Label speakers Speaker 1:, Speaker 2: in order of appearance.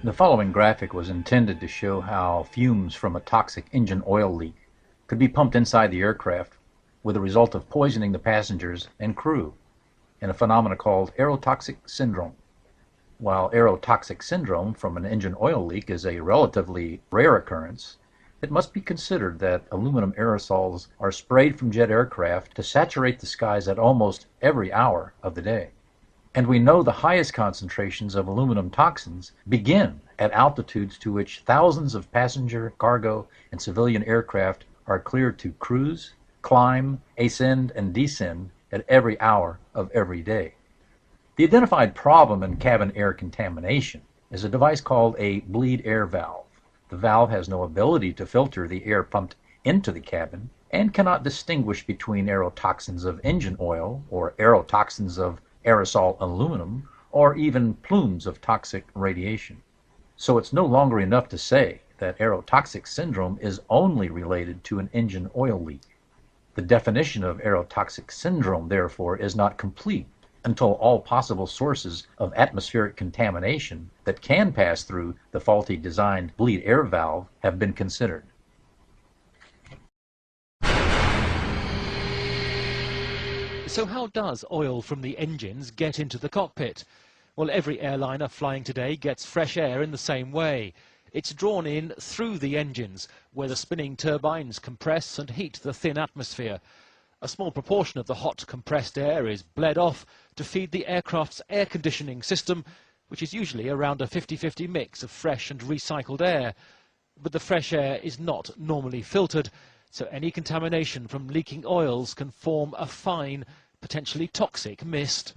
Speaker 1: The following graphic was intended to show how fumes from a toxic engine oil leak could be pumped inside the aircraft with the result of poisoning the passengers and crew in a phenomenon called aerotoxic syndrome. While aerotoxic syndrome from an engine oil leak is a relatively rare occurrence, it must be considered that aluminum aerosols are sprayed from jet aircraft to saturate the skies at almost every hour of the day. And we know the highest concentrations of aluminum toxins begin at altitudes to which thousands of passenger, cargo, and civilian aircraft are cleared to cruise, climb, ascend, and descend at every hour of every day. The identified problem in cabin air contamination is a device called a bleed air valve. The valve has no ability to filter the air pumped into the cabin and cannot distinguish between aerotoxins of engine oil or aerotoxins of aerosol aluminum, or even plumes of toxic radiation. So it's no longer enough to say that aerotoxic syndrome is only related to an engine oil leak. The definition of aerotoxic syndrome, therefore, is not complete until all possible sources of atmospheric contamination that can pass through the faulty designed bleed air valve have been considered.
Speaker 2: So how does oil from the engines get into the cockpit? Well, every airliner flying today gets fresh air in the same way. It's drawn in through the engines, where the spinning turbines compress and heat the thin atmosphere. A small proportion of the hot compressed air is bled off to feed the aircraft's air conditioning system, which is usually around a 50-50 mix of fresh and recycled air. But the fresh air is not normally filtered, so any contamination from leaking oils can form a fine, potentially toxic mist.